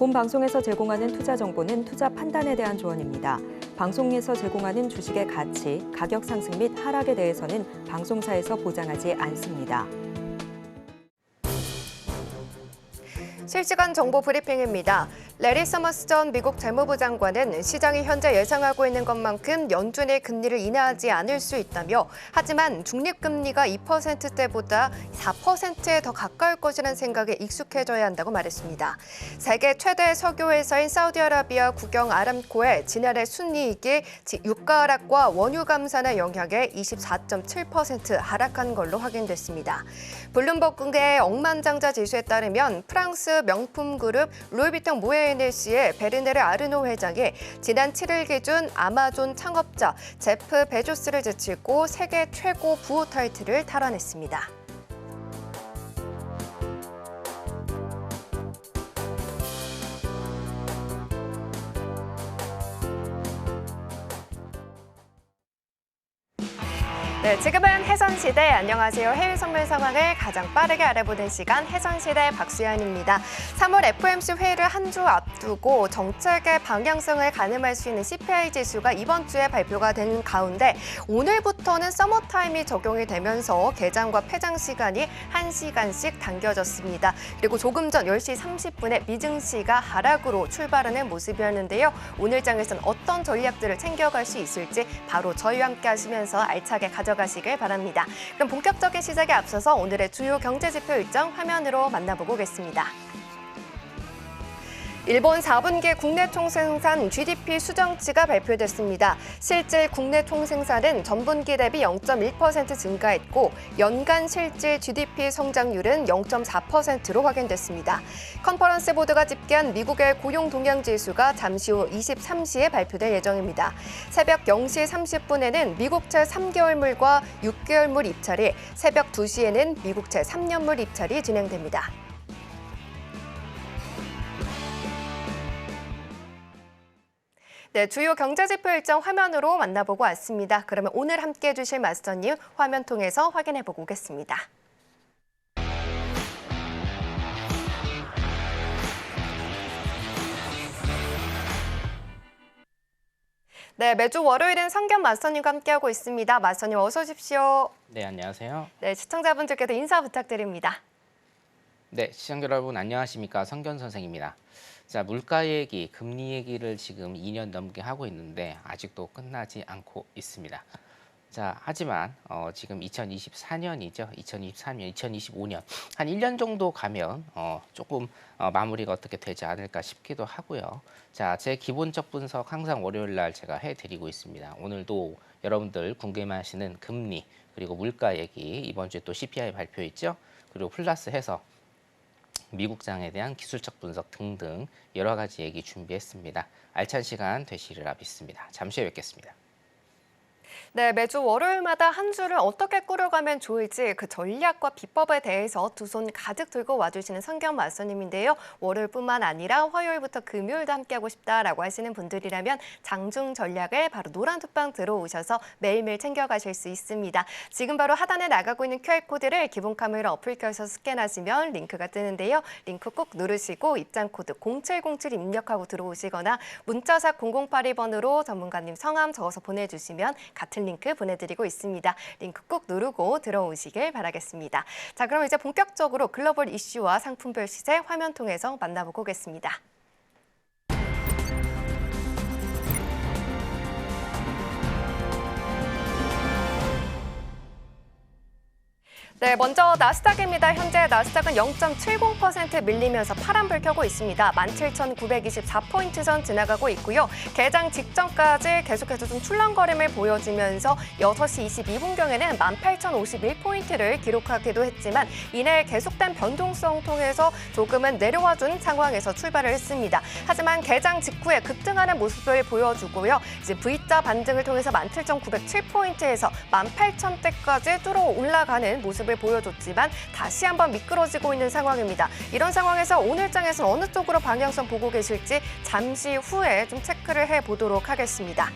본 방송에서 제공하는 투자 정보는 투자 판단에 대한 조언입니다. 방송에서 제공하는 주식의 가치, 가격 상승 및 하락에 대해서는 방송사에서 보장하지 않습니다. 실시간 정보 브리핑입니다. 레리 서머스 전 미국 재무부 장관은 시장이 현재 예상하고 있는 것만큼 연준이 금리를 인하하지 않을 수 있다며, 하지만 중립금리가 2%대보다 4%에 더 가까울 것이라는 생각에 익숙해져야 한다고 말했습니다. 세계 최대 석유회사인 사우디아라비아 국영 아람코의 지난해 순이익이 유가 하락과 원유 감산의 영향에 24.7% 하락한 걸로 확인됐습니다. 블룸버그의 억만장자 지수에 따르면 프랑스 명품 그룹 루이비통 모에네시의 베르네르 아르노 회장이 지난 7일 기준 아마존 창업자 제프 베조스를 제치고 세계 최고 부호 타이틀을 탈환했습니다. 네, 지금은 해선시대. 안녕하세요. 해외 선물 상황을 가장 빠르게 알아보는 시간 해선시대 박수연입니다. 3월 FOMC 회의를 한 주 앞두고 정책의 방향성을 가늠할 수 있는 CPI 지수가 이번 주에 발표가 되는 가운데 오늘부터는 서머타임이 적용이 되면서 개장과 폐장 시간이 1시간씩 당겨졌습니다. 그리고 조금 전 10시 30분에 미증시가 하락으로 출발하는 모습이었는데요. 오늘 장에서는 어떤 전략들을 챙겨갈 수 있을지 바로 저희와 함께 하시면서 알차게 가져가시길 바랍니다. 그럼 본격적인 시작에 앞서서 오늘의 주요 경제지표 일정 화면으로 만나보고 오겠습니다. 일본 4분기 국내 총생산 GDP 수정치가 발표됐습니다. 실질 국내 총생산은 전분기 대비 0.1% 증가했고 연간 실질 GDP 성장률은 0.4%로 확인됐습니다. 컨퍼런스 보드가 집계한 미국의 고용 동향 지수가 잠시 후 23시에 발표될 예정입니다. 새벽 0시 30분에는 미국채 3개월물과 6개월물 입찰이, 새벽 2시에는 미국채 3년물 입찰이 진행됩니다. 네, 주요 경제지표 일정 화면으로 만나보고 왔습니다. 그러면 오늘 함께해 주실 마스터님 화면 통해서 확인해보고 오겠습니다. 네, 매주 월요일은 성견 마스터님과 함께하고 있습니다. 마스터님 어서 오십시오. 네, 안녕하세요. 네, 시청자분들께도 인사 부탁드립니다. 네, 시청자 여러분 안녕하십니까? 성견 선생입니다. 자, 물가 얘기, 금리 얘기를 지금 2년 넘게 하고 있는데 아직도 끝나지 않고 있습니다. 자, 하지만 지금 2024년이죠. 2023년, 2025년 한 1년 정도 가면 조금 마무리가 어떻게 되지 않을까 싶기도 하고요. 자, 제 기본적 분석 항상 월요일 날 제가 해드리고 있습니다. 오늘도 여러분들 궁금해하시는 금리 그리고 물가 얘기, 이번 주에 또 CPI 발표 있죠. 그리고 플러스해서 미국장에 대한 기술적 분석 등등 여러 가지 얘기 준비했습니다. 알찬 시간 되시리라 믿습니다. 잠시 후에 뵙겠습니다. 네, 매주 월요일마다 한 주를 어떻게 꾸려가면 좋을지 그 전략과 비법에 대해서 두 손 가득 들고 와주시는 성견 마스터님인데요. 월요일뿐만 아니라 화요일부터 금요일도 함께하고 싶다라고 하시는 분들이라면 장중 전략을 바로 노란 톡방 들어오셔서 매일매일 챙겨가실 수 있습니다. 지금 바로 하단에 나가고 있는 QR코드를 기본 카메라 어플 켜서 스캔하시면 링크가 뜨는데요. 링크 꼭 누르시고 입장 코드 0707 입력하고 들어오시거나 문자샵 0082번으로 전문가님 성함 적어서 보내주시면 같은 링크 보내드리고 있습니다. 링크 꼭 누르고 들어오시길 바라겠습니다. 자, 그럼 이제 본격적으로 글로벌 이슈와 상품별 시세 화면 통해서 만나보고 오겠습니다. 네, 먼저 나스닥입니다. 현재 나스닥은 0.70% 밀리면서 파란불 켜고 있습니다. 17,924포인트 선 지나가고 있고요. 개장 직전까지 계속해서 좀 출렁거림을 보여주면서 6시 22분경에는 18,051포인트를 기록하기도 했지만 이내 계속된 변동성 통해서 조금은 내려와준 상황에서 출발을 했습니다. 하지만 개장 직후에 급등하는 모습을 보여주고요. 이제 V자 반등을 통해서 17,907포인트에서 18,000대까지 뚫어 올라가는 모습을 보여줬지만 다시 한번 미끄러지고 있는 상황입니다. 이런 상황에서 오늘 장에서 어느 쪽으로 방향성 보고 계실지 잠시 후에 좀 체크를 해보도록 하겠습니다.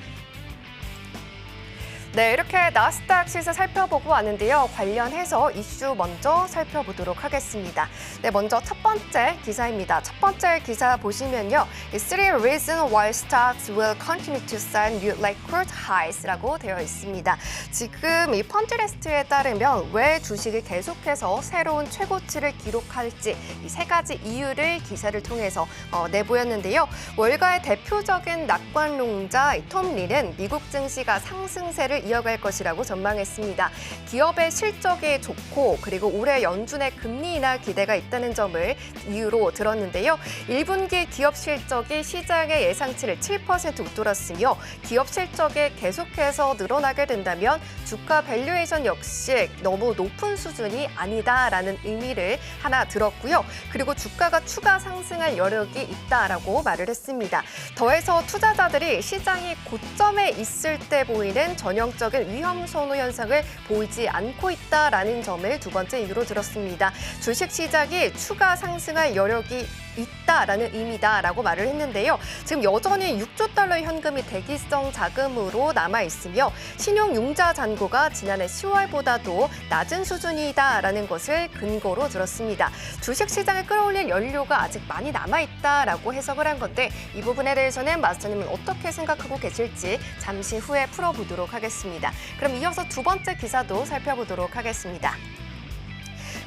네, 이렇게 나스닥 시세 살펴보고 왔는데요. 관련해서 이슈 먼저 살펴보도록 하겠습니다. 네, 먼저 첫 번째 기사입니다. 첫 번째 기사 보시면요. Three reasons why stocks will continue to set new record highs라고 되어 있습니다. 지금 이 펀드레스트에 따르면 왜 주식이 계속해서 새로운 최고치를 기록할지 이 세 가지 이유를 기사를 통해서 내보였는데요. 월가의 대표적인 낙관론자 톰 리는 미국 증시가 상승세를 이어갈 것이라고 전망했습니다. 기업의 실적이 좋고 그리고 올해 연준의 금리 인하 기대가 있다는 점을 이유로 들었는데요. 1분기 기업 실적이 시장의 예상치를 7% 웃돌았으며 기업 실적이 계속해서 늘어나게 된다면 주가 밸류에이션 역시 너무 높은 수준이 아니다라는 의미를 하나 들었고요. 그리고 주가가 추가 상승할 여력이 있다라고 말을 했습니다. 더해서 투자자들이 시장이 고점에 있을 때 보이는 전형적인 위험 선호 현상을 보이지 않고 있다라는 점을 두 번째 이유로 들었습니다. 주식 시장이 추가 상승할 여력이 있다라는 의미다라고 말을 했는데요. 지금 여전히 6조 달러 현금이 대기성 자금으로 남아 있으며 신용융자 잔고가 지난해 10월보다도 낮은 수준이다라는 것을 근거로 들었습니다. 주식 시장을 끌어올릴 연료가 아직 많이 남아 있다라고 해석을 한 건데 이 부분에 대해서는 마스터님은 어떻게 생각하고 계실지 잠시 후에 풀어보도록 하겠습니다. 그럼 이어서 두 번째 기사도 살펴보도록 하겠습니다.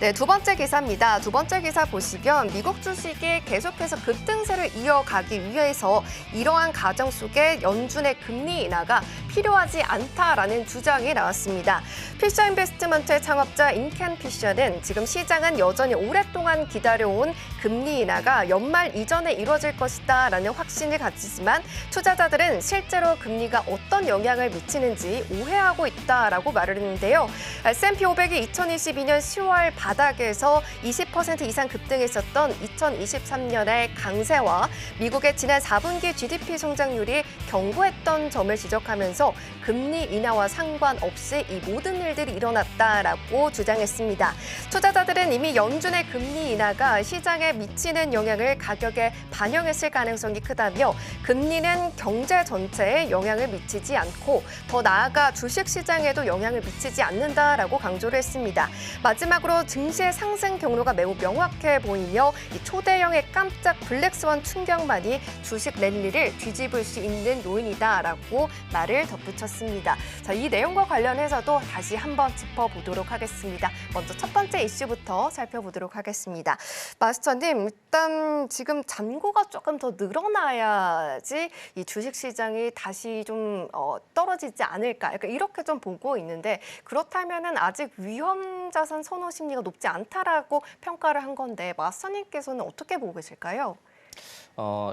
네, 두 번째 기사입니다. 두 번째 기사 보시면 미국 주식이 계속해서 급등세를 이어가기 위해서 이러한 가정 속에 연준의 금리 인하가 필요하지 않다라는 주장이 나왔습니다. 피셔 인베스트먼트의 창업자 인켄 피셔는 지금 시장은 여전히 오랫동안 기다려온 금리 인하가 연말 이전에 이루어질 것이다라는 확신을 가지지만 투자자들은 실제로 금리가 어떤 영향을 미치는지 오해하고 있다라고 말을 했는데요. S&P 500이 2022년 10월 바닥에서 20% 이상 급등했었던 2023년의 강세와 미국의 지난 4분기 GDP 성장률이 견고했던 점을 지적하면서 금리 인하와 상관없이 이 모든 일들이 일어났다라고 주장했습니다. 투자자들은 이미 연준의 금리 인하가 시장에 미치는 영향을 가격에 반영했을 가능성이 크다며 금리는 경제 전체에 영향을 미치지 않고 더 나아가 주식시장에도 영향을 미치지 않는다라고 강조를 했습니다. 마지막으로 증시의 상승 경로가 매우 명확해 보이며 이 초대형의 깜짝 블랙스완 충격만이 주식 랠리를 뒤집을 수 있는 요인이다라고 말을 덧붙였습니다. 자, 이 내용과 관련해서도 다시 한번 짚어보도록 하겠습니다. 먼저 첫 번째 이슈부터 살펴보도록 하겠습니다. 마스터님, 일단 지금 잔고가 조금 더 늘어나야지 이 주식시장이 다시 좀 떨어지지 않을까, 약간 이렇게 좀 보고 있는데 그렇다면은 아직 위험 자산 선호 심리가 높지 않다라고 평가를 한 건데 마스터님께서는 어떻게 보고 계실까요?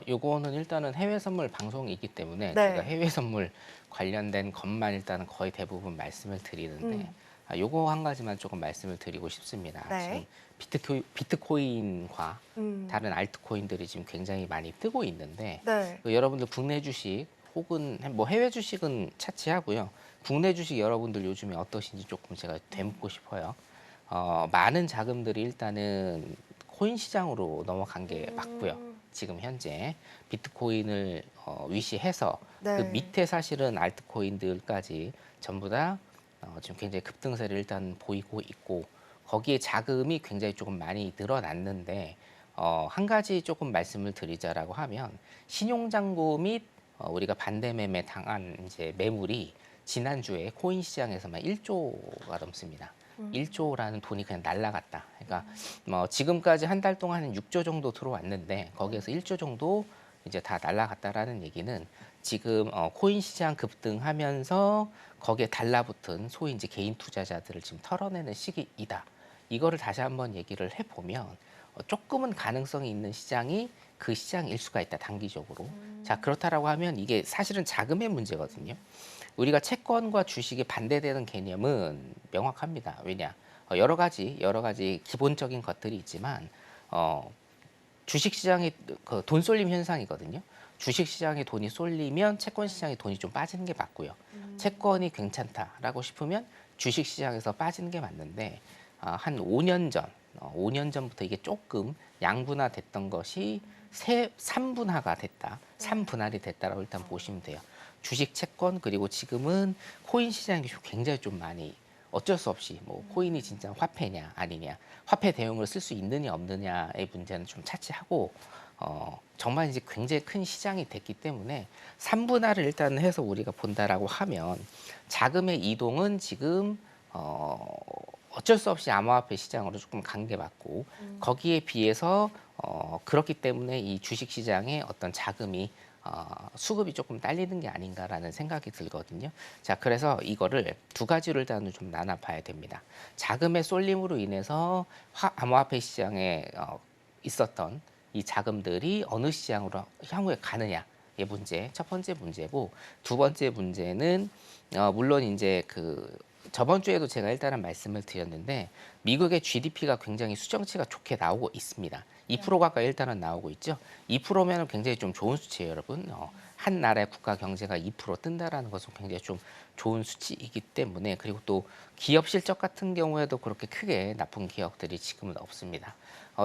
요거는 일단은 해외 선물 방송이기 때문에 네. 제가 해외 선물 관련된 것만 일단은 거의 대부분 말씀을 드리는데 요거 한 가지만 조금 말씀을 드리고 싶습니다. 네. 지금 비트코인과 다른 알트코인들이 지금 굉장히 많이 뜨고 있는데 네. 여러분들 국내 주식 혹은 뭐 해외 주식은 차치하고요. 국내 주식 여러분들 요즘에 어떠신지 조금 제가 되묻고 싶어요. 많은 자금들이 일단은 코인 시장으로 넘어간 게 맞고요. 지금 현재 비트코인을 위시해서 네. 그 밑에 사실은 알트코인들까지 전부 다 지금 굉장히 급등세를 일단 보이고 있고 거기에 자금이 굉장히 조금 많이 늘어났는데 한 가지 조금 말씀을 드리자라고 하면 신용잔고 및 우리가 반대 매매 당한 이제 매물이 지난주에 코인 시장에서만 1조가 넘습니다. 1조라는 돈이 그냥 날라갔다. 그러니까 지금까지 한 달 동안 한 6조 정도 들어왔는데 거기에서 1조 정도 이제 다 날라갔다라는 얘기는 지금 코인 시장 급등하면서 거기에 달라붙은 소위 이제 개인 투자자들을 지금 털어내는 시기이다. 이거를 다시 한번 얘기를 해보면 조금은 가능성이 있는 시장이 그 시장일 수가 있다, 단기적으로. 자, 그렇다라고 하면 이게 사실은 자금의 문제거든요. 우리가 채권과 주식이 반대되는 개념은 명확합니다. 왜냐? 여러 가지 기본적인 것들이 있지만 주식 시장이 돈 쏠림 현상이거든요. 주식 시장에 돈이 쏠리면 채권 시장에 돈이 좀 빠지는 게 맞고요. 채권이 괜찮다라고 싶으면 주식 시장에서 빠지는 게 맞는데 한 5년 전부터 이게 조금 양분화됐던 것이 3분화가 됐다, 3분할이 됐다라고 일단 보시면 돼요. 주식 채권 그리고 지금은 코인 시장이 굉장히 좀 많이 어쩔 수 없이 뭐 코인이 진짜 화폐냐 아니냐 화폐 대용으로 쓸 수 있느냐 없느냐의 문제는 좀 차치하고 정말 이제 굉장히 큰 시장이 됐기 때문에 3분할을 일단 해서 우리가 본다라고 하면 자금의 이동은 지금 어쩔 수 없이 암호화폐 시장으로 조금 관계받고 거기에 비해서 그렇기 때문에 이 주식 시장에 어떤 자금이 수급이 조금 딸리는 게 아닌가라는 생각이 들거든요. 자, 그래서 이거를 두 가지로 일단은 좀 나눠봐야 됩니다. 자금의 쏠림으로 인해서 암호화폐 시장에 있었던 이 자금들이 어느 시장으로 향후에 가느냐의 문제, 첫 번째 문제고 두 번째 문제는 물론 이제 저번 주에도 제가 일단은 말씀을 드렸는데 미국의 GDP가 굉장히 수정치가 좋게 나오고 있습니다. 2% 가까이 일단은 나오고 있죠. 2%면 굉장히 좀 좋은 수치예요, 여러분. 한 나라의 국가 경제가 2% 뜬다라는 것은 굉장히 좀 좋은 수치이기 때문에 그리고 또 기업 실적 같은 경우에도 그렇게 크게 나쁜 기업들이 지금은 없습니다.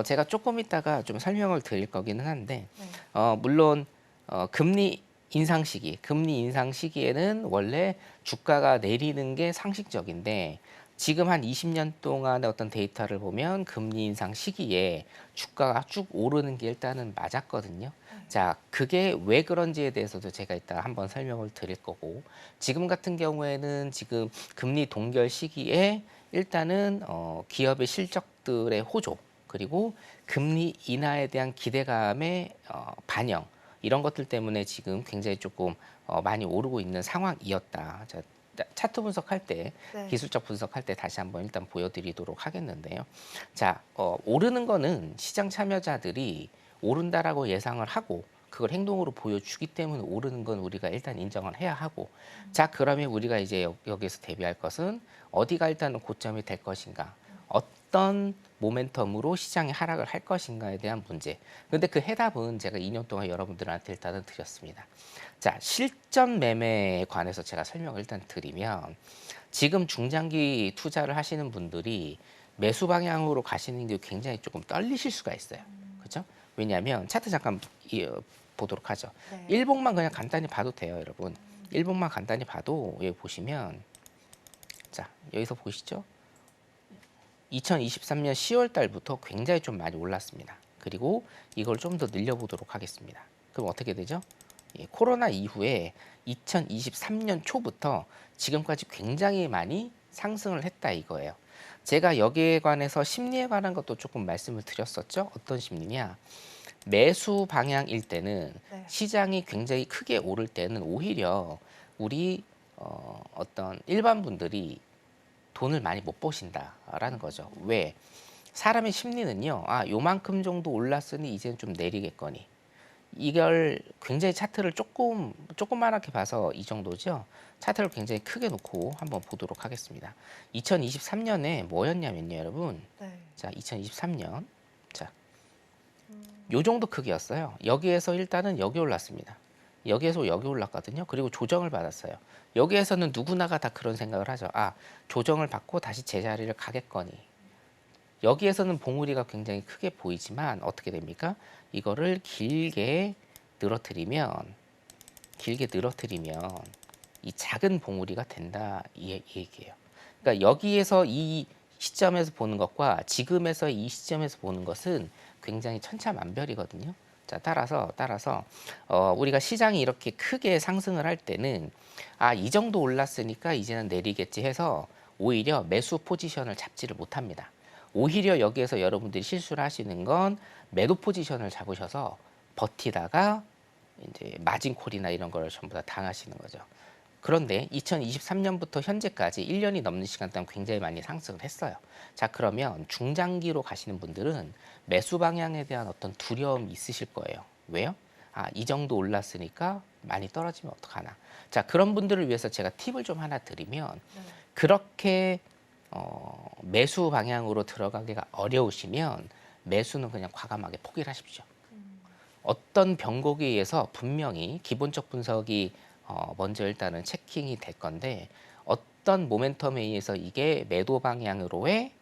제가 조금 있다가 좀 설명을 드릴 거기는 한데 물론 금리 인상 시기에는 원래 주가가 내리는 게 상식적인데 지금 한 20년 동안의 어떤 데이터를 보면 금리 인상 시기에 주가가 쭉 오르는 게 일단은 맞았거든요. 자, 그게 왜 그런지에 대해서도 제가 이따 한번 설명을 드릴 거고 지금 같은 경우에는 지금 금리 동결 시기에 일단은 기업의 실적들의 호조 그리고 금리 인하에 대한 기대감의 반영 이런 것들 때문에 지금 굉장히 조금 많이 오르고 있는 상황이었다. 자, 차트 분석할 때 네. 기술적 분석할 때 다시 한번 일단 보여드리도록 하겠는데요. 자, 오르는 거는 시장 참여자들이 오른다라고 예상을 하고 그걸 행동으로 보여주기 때문에 오르는 건 우리가 일단 인정을 해야 하고 자, 그러면 우리가 이제 여기에서 대비할 것은 어디가 일단 고점이 될 것인가 어떤 모멘텀으로 시장이 하락을 할 것인가에 대한 문제. 근데 그 해답은 제가 2년 동안 여러분들한테 일단은 드렸습니다. 자, 실전 매매에 관해서 제가 설명을 일단 드리면 지금 중장기 투자를 하시는 분들이 매수 방향으로 가시는 게 굉장히 조금 떨리실 수가 있어요. 그렇죠? 왜냐하면 차트 잠깐 보도록 하죠. 네. 일봉만 그냥 간단히 봐도 돼요, 여러분. 일봉만 간단히 봐도 여기 보시면 자, 여기서 보시죠. 2023년 10월 달부터 굉장히 좀 많이 올랐습니다. 그리고 이걸 좀 더 늘려보도록 하겠습니다. 그럼 어떻게 되죠? 코로나 이후에 2023년 초부터 지금까지 굉장히 많이 상승을 했다 이거예요. 제가 여기에 관해서 심리에 관한 것도 조금 말씀을 드렸었죠. 어떤 심리냐? 매수 방향일 때는 네. 시장이 굉장히 크게 오를 때는 오히려 우리 어떤 일반 분들이 돈을 많이 못 버신다라는 거죠. 왜? 사람의 심리는요. 요만큼 정도 올랐으니 이제는 좀 내리겠거니. 이걸 굉장히 차트를 조그맣게 봐서 이 정도죠. 차트를 굉장히 크게 놓고 한번 보도록 하겠습니다. 2023년에 뭐였냐면요, 여러분. 네. 자, 2023년. 자, 요 정도 크기였어요. 여기에서 일단은 여기 올랐습니다. 여기에서 여기 올랐거든요. 그리고 조정을 받았어요. 여기에서는 누구나가 다 그런 생각을 하죠. 조정을 받고 다시 제자리를 가겠거니. 여기에서는 봉우리가 굉장히 크게 보이지만 어떻게 됩니까? 이거를 길게 늘어뜨리면 이 작은 봉우리가 된다 이 얘기예요. 그러니까 여기에서 이 시점에서 보는 것과 지금에서 이 시점에서 보는 것은 굉장히 천차만별이거든요. 자, 따라서 우리가 시장이 이렇게 크게 상승을 할 때는 이 정도 올랐으니까 이제는 내리겠지 해서 오히려 매수 포지션을 잡지를 못합니다. 오히려 여기에서 여러분들이 실수를 하시는 건 매도 포지션을 잡으셔서 버티다가 이제 마진콜이나 이런 걸 전부 다 당하시는 거죠. 그런데 2023년부터 현재까지 1년이 넘는 시간 동안 굉장히 많이 상승을 했어요. 자, 그러면 중장기로 가시는 분들은 매수 방향에 대한 어떤 두려움이 있으실 거예요. 왜요? 이 정도 올랐으니까 많이 떨어지면 어떡하나. 자, 그런 분들을 위해서 제가 팁을 좀 하나 드리면 그렇게 매수 방향으로 들어가기가 어려우시면 매수는 그냥 과감하게 포기를 하십시오. 어떤 변곡에 의해서 분명히 기본적 분석이 먼저 일단은 체킹이 될 건데 어떤 모멘텀에 의해서 이게 매도 방향으로의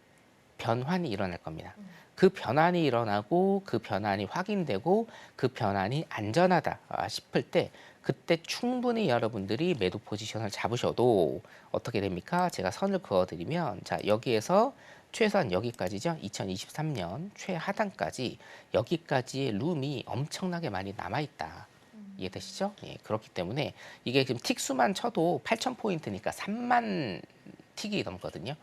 변환이 일어날 겁니다. 그 변환이 일어나고 그 변환이 확인되고 그 변환이 안전하다 싶을 때 그때 충분히 여러분들이 매도 포지션을 잡으셔도 어떻게 됩니까? 제가 선을 그어드리면 자 여기에서 최소한 여기까지죠. 2023년 최하단까지 여기까지의 룸이 엄청나게 많이 남아있다. 이해되시죠? 예, 그렇기 때문에 이게 지금 틱수만 쳐도 8,000포인트니까 3만 틱이 넘거든요.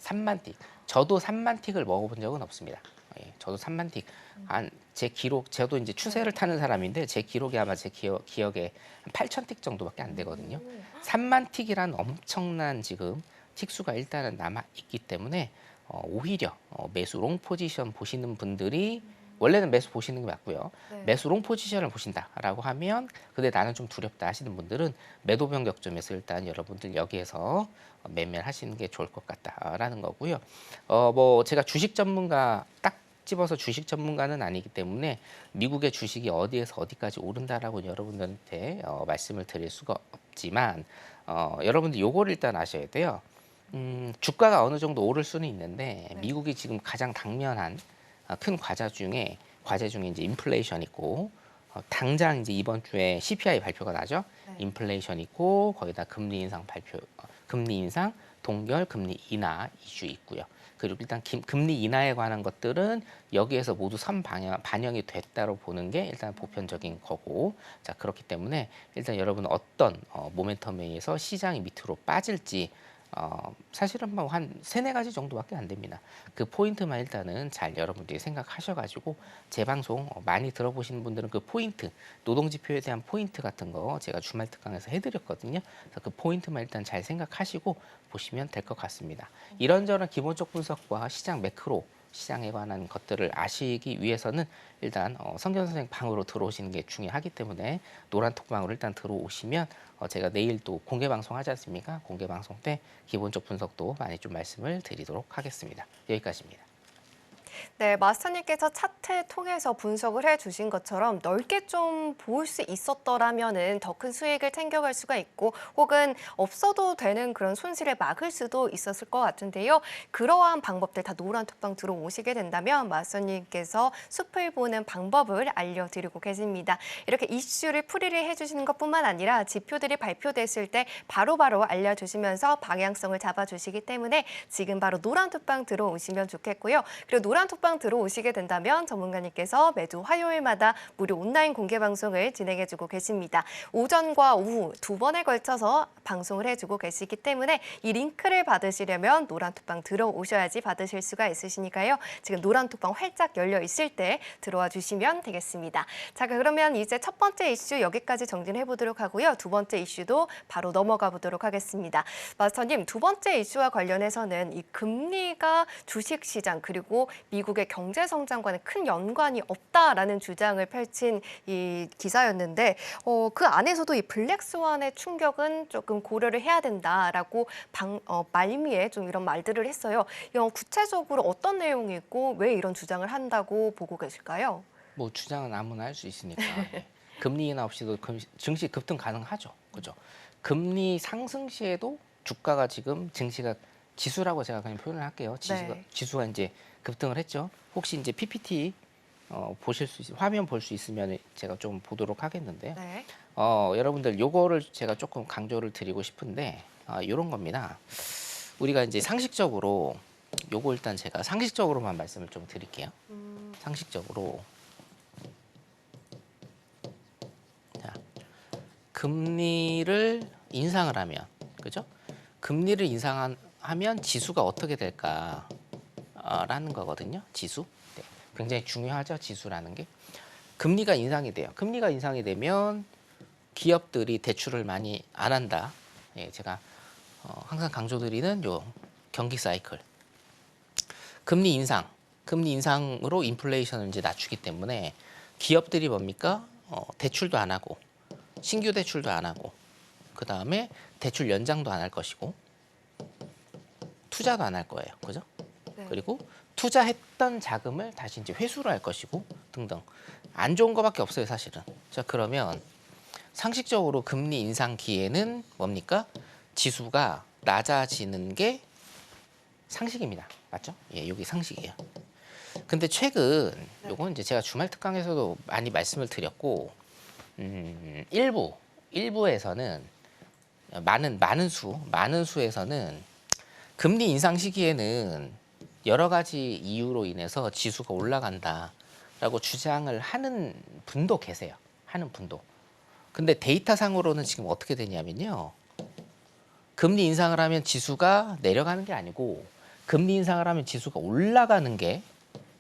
3만 틱. 저도 3만 틱을 먹어본 적은 없습니다. 예, 저도 3만 틱. 제 기록, 저도 이제 추세를 타는 사람인데 제 기록이 아마 제 기억에 8,000틱 정도밖에 안 되거든요. 3만 틱이란 엄청난 지금 틱수가 일단은 남아 있기 때문에 오히려 매수 롱 포지션 보시는 분들이 원래는 매수 보시는 게 맞고요. 네. 매수 롱 포지션을 보신다라고 하면 근데 나는 좀 두렵다 하시는 분들은 매도 변경점에서 일단 여러분들 여기에서 매매를 하시는 게 좋을 것 같다라는 거고요. 뭐 제가 주식 전문가 딱 집어서 주식 전문가는 아니기 때문에 미국의 주식이 어디에서 어디까지 오른다라고 여러분들한테 말씀을 드릴 수가 없지만 여러분들 요거를 일단 아셔야 돼요. 주가가 어느 정도 오를 수는 있는데 네. 미국이 지금 가장 당면한 큰 과제 중에 이제 인플레이션 있고 당장 이제 이번 주에 CPI 발표가 나죠. 네. 인플레이션 있고 거기다 금리 인상 발표, 금리 인상, 동결 금리 인하 이슈 있고요. 그리고 일단 금리 인하에 관한 것들은 여기에서 모두 반영이 됐다고 보는 게 일단 보편적인 거고, 자 그렇기 때문에 일단 여러분 어떤 모멘텀에 의해서 시장이 밑으로 빠질지 사실은 뭐 한 3-4가지 정도밖에 안 됩니다. 그 포인트만 일단은 잘 여러분들이 생각하셔가지고 제 방송 많이 들어보시는 분들은 그 포인트, 노동지표에 대한 포인트 같은 거 제가 주말 특강에서 해드렸거든요. 그래서 그 포인트만 일단 잘 생각하시고 보시면 될 것 같습니다. 이런저런 기본적 분석과 시장 매크로, 시장에 관한 것들을 아시기 위해서는 일단 성견 선생 방으로 들어오시는 게 중요하기 때문에 노란 톡방으로 일단 들어오시면 제가 내일 또 공개 방송 하지 않습니까? 공개 방송 때 기본적 분석도 많이 좀 말씀을 드리도록 하겠습니다. 여기까지입니다. 네, 마스터님께서 차트 통해서 분석을 해주신 것처럼 넓게 좀 볼 수 있었더라면은 더 큰 수익을 챙겨갈 수가 있고 혹은 없어도 되는 그런 손실을 막을 수도 있었을 것 같은데요. 그러한 방법들 다 노란 톡방 들어오시게 된다면 마스터님께서 숲을 보는 방법을 알려드리고 계십니다. 이렇게 이슈를 풀이를 해주시는 것뿐만 아니라 지표들이 발표됐을 때 바로바로 알려주시면서 방향성을 잡아주시기 때문에 지금 바로 노란 톡방 들어오시면 좋겠고요. 그리고 노란 톡방 들어오시게 된다면 전문가님께서 매주 화요일마다 무료 온라인 공개 방송을 진행해주고 계십니다. 오전과 오후 2번에 걸쳐서 방송을 해주고 계시기 때문에 이 링크를 받으시려면 노란 톡방 들어오셔야지 받으실 수가 있으시니까요. 지금 노란 톡방 활짝 열려 있을 때 들어와 주시면 되겠습니다. 자, 그러면 이제 첫 번째 이슈 여기까지 정리해 보도록 하고요. 두 번째 이슈도 바로 넘어가 보도록 하겠습니다. 마스터님, 두 번째 이슈와 관련해서는 이 금리가 주식시장 그리고 미국의 경제 성장과는 큰 연관이 없다라는 주장을 펼친 이 기사였는데 그 안에서도 이 블랙스완의 충격은 조금 고려를 해야 된다라고 말미에 좀 이런 말들을 했어요. 구체적으로 어떤 내용이 있고 왜 이런 주장을 한다고 보고 계실까요? 뭐 주장은 아무나 할 수 있으니까 금리 인하 없이도 증시 급등 가능하죠. 그죠? 금리 상승 시에도 주가가 지금 증시가 지수라고 제가 그냥 표현을 할게요. 지수가 이제 급등을 했죠. 혹시 이제 PPT 화면 볼 수 있으면 제가 좀 보도록 하겠는데요. 네. 여러분들 요거를 제가 조금 강조를 드리고 싶은데 요런 겁니다. 우리가 이제 상식적으로 요거 일단 제가 상식적으로만 말씀을 좀 드릴게요. 상식적으로 자, 금리를 인상을 하면 그죠? 금리를 인상하면 지수가 어떻게 될까? 라는 거거든요. 지수. 네. 굉장히 중요하죠. 지수라는 게. 금리가 인상이 돼요. 금리가 인상이 되면 기업들이 대출을 많이 안 한다. 예, 제가 항상 강조드리는 요 경기 사이클. 금리 인상으로 인플레이션을 이제 낮추기 때문에 기업들이 뭡니까? 대출도 안 하고 신규 대출도 안 하고 그 다음에 대출 연장도 안 할 것이고 투자도 안 할 거예요. 그죠? 네. 그리고 투자했던 자금을 다시 이제 회수를 할 것이고 등등 안 좋은 거밖에 없어요, 사실은. 자, 그러면 상식적으로 금리 인상 기에는 뭡니까? 지수가 낮아지는 게 상식입니다. 맞죠? 예, 여기 상식이에요. 근데 최근 요건 이제 제가 주말 특강에서도 많이 말씀을 드렸고 일부에서는 많은 수에서는 금리 인상 시기에는 여러 가지 이유로 인해서 지수가 올라간다라고 주장을 하는 분도 계세요. 하는 분도. 근데 데이터상으로는 지금 어떻게 되냐면요. 금리 인상을 하면 지수가 내려가는 게 아니고 금리 인상을 하면 지수가 올라가는 게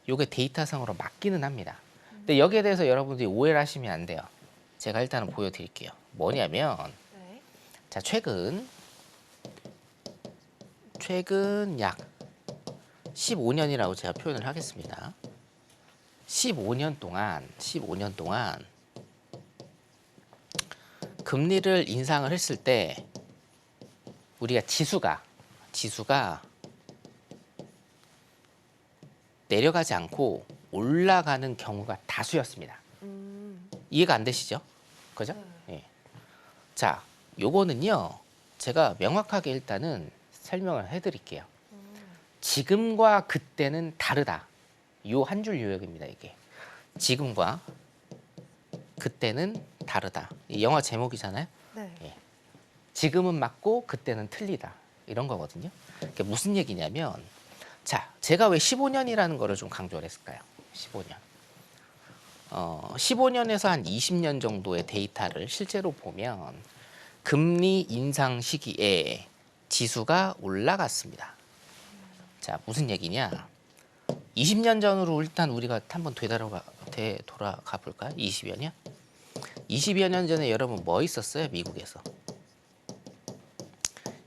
요게 데이터상으로 맞기는 합니다. 근데 여기에 대해서 여러분들이 오해를 하시면 안 돼요. 제가 일단은 보여드릴게요. 뭐냐면 네. 자 최근 약 15년이라고 제가 표현을 하겠습니다. 15년 동안 금리를 인상을 했을 때 우리가 지수가 내려가지 않고 올라가는 경우가 다수였습니다. 이해가 안 되시죠? 그죠? 예. 자, 요거는요. 제가 명확하게 일단은 설명을 해드릴게요. 지금과 그때는 다르다. 요 한 줄 요약입니다. 이게 지금과 그때는 다르다. 이 영화 제목이잖아요. 네. 예. 지금은 맞고 그때는 틀리다. 이런 거거든요. 그게 무슨 얘기냐면 자, 제가 왜 15년이라는 거를 좀 강조를 했을까요? 15년. 15년에서 한 20년 정도의 데이터를 실제로 보면 금리 인상 시기에 지수가 올라갔습니다. 자, 무슨 얘기냐? 20년 전으로 일단 우리가 한번 되돌아가 볼까요? 20여 년? 20여 년 전에 여러분 뭐 있었어요? 미국에서.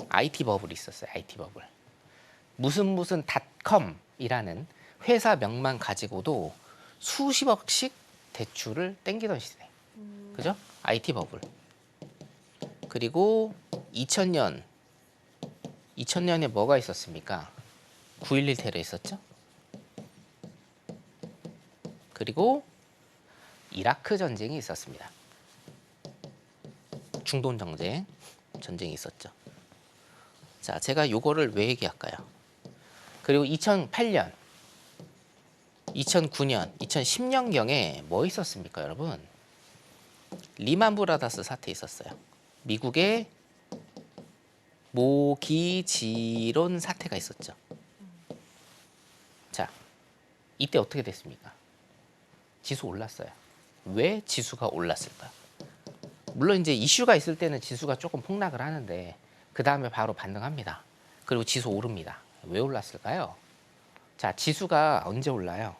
IT 버블이 있었어요. IT 버블. 무슨 닷컴이라는 회사 명만 가지고도 수십억씩 대출을 땡기던 시대. 그죠? IT 버블. 그리고 2000년에 뭐가 있었습니까? 9.11 테러 있었죠? 그리고 이라크 전쟁이 있었습니다. 중동 전쟁이 있었죠. 자, 제가 요거를 왜 얘기할까요? 그리고 2008년, 2009년, 2010년경에 뭐 있었습니까, 여러분? 리만 브라더스 사태 있었어요. 미국의 모기지론 사태가 있었죠. 자, 이때 어떻게 됐습니까? 지수 올랐어요. 왜 지수가 올랐을까? 물론 이제 이슈가 있을 때는 지수가 조금 폭락을 하는데 그 다음에 바로 반등합니다. 그리고 지수 오릅니다. 왜 올랐을까요? 자, 지수가 언제 올라요?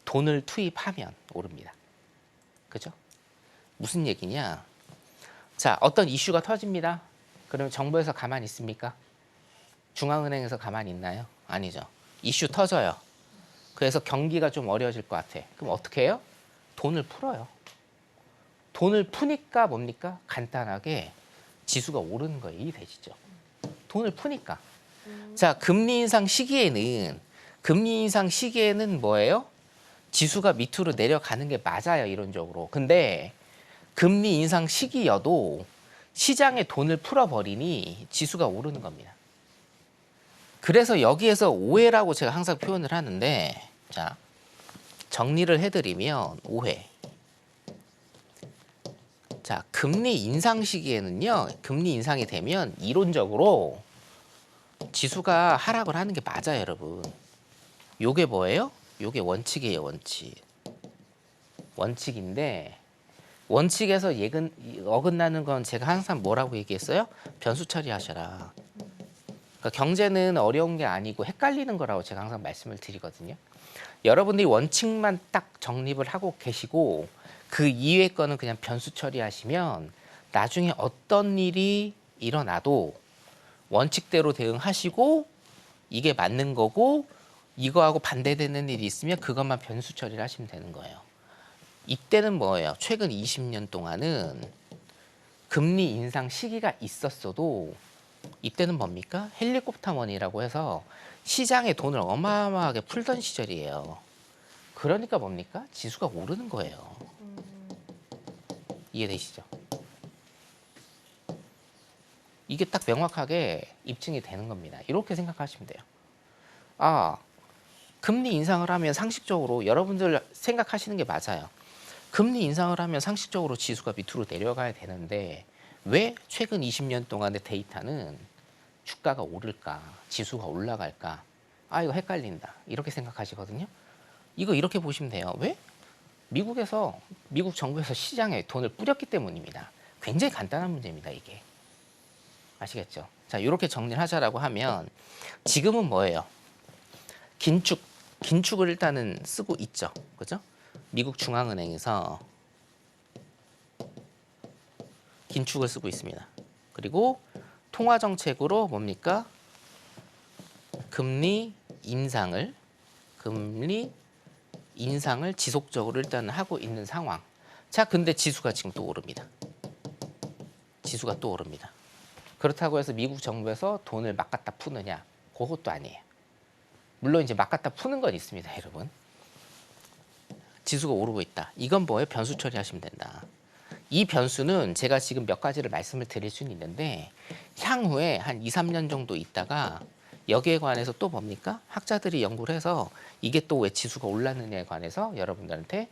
돈을 투입하면 오릅니다. 그죠? 무슨 얘기냐? 자, 어떤 이슈가 터집니다. 그러면 정부에서 가만히 있습니까? 중앙은행에서 가만히 있나요? 아니죠. 이슈 터져요. 그래서 경기가 좀 어려워질 것 같아. 그럼 어떻게 해요? 돈을 풀어요. 돈을 푸니까 뭡니까? 간단하게 지수가 오르는 거예요. 이해되시죠? 돈을 푸니까. 자, 금리 인상 시기에는 뭐예요? 지수가 밑으로 내려가는 게 맞아요. 이론적으로. 근데 금리 인상 시기여도 시장에 돈을 풀어버리니 지수가 오르는 겁니다. 그래서 여기에서 오해라고 제가 항상 표현을 하는데, 자, 정리를 해드리면 오해. 자, 금리 인상 시기에는요, 금리 인상이 되면 이론적으로 지수가 하락을 하는 게 맞아요, 여러분. 요게 뭐예요? 요게 원칙이에요, 원칙. 원칙인데, 원칙에서 어긋나는 건 제가 항상 뭐라고 얘기했어요? 변수 처리하셔라. 그러니까 경제는 어려운 게 아니고 헷갈리는 거라고 제가 항상 말씀을 드리거든요. 여러분들이 원칙만 딱 정립을 하고 계시고 그 이외의 거는 그냥 변수 처리하시면 나중에 어떤 일이 일어나도 원칙대로 대응하시고 이게 맞는 거고 이거하고 반대되는 일이 있으면 그것만 변수 처리를 하시면 되는 거예요. 이때는 뭐예요? 최근 20년 동안은 금리 인상 시기가 있었어도 이때는 뭡니까? 헬리콥터머니라고 해서 시장에 돈을 어마어마하게 풀던 시절이에요. 그러니까 뭡니까? 지수가 오르는 거예요. 이해되시죠? 이게 딱 명확하게 입증이 되는 겁니다. 이렇게 생각하시면 돼요. 아, 금리 인상을 하면 상식적으로 여러분들 생각하시는 게 맞아요. 금리 인상을 하면 상식적으로 지수가 밑으로 내려가야 되는데 왜 최근 20년 동안의 데이터는 주가가 오를까, 지수가 올라갈까? 아, 이거 헷갈린다. 이렇게 생각하시거든요. 이거 이렇게 보시면 돼요. 왜? 미국 정부에서 시장에 돈을 뿌렸기 때문입니다. 굉장히 간단한 문제입니다, 이게. 아시겠죠? 자, 이렇게 정리를 하자라고 하면 지금은 뭐예요? 긴축을 일단은 쓰고 있죠. 그죠? 미국 중앙은행에서 긴축을 쓰고 있습니다. 그리고 통화 정책으로 뭡니까? 금리 인상을 지속적으로 일단 하고 있는 상황. 자, 근데 지수가 지금 또 오릅니다. 지수가 또 오릅니다. 그렇다고 해서 미국 정부에서 돈을 막 갖다 푸느냐? 그것도 아니에요. 물론 이제 막 갖다 푸는 건 있습니다, 여러분. 지수가 오르고 있다. 이건 뭐예요? 변수 처리하시면 된다. 이 변수는 제가 지금 몇 가지를 말씀을 드릴 수는 있는데 향후에 한 2, 3년 정도 있다가 여기에 관해서 또 뭡니까? 학자들이 연구를 해서 이게 또 왜 지수가 올랐느냐에 관해서 여러분들한테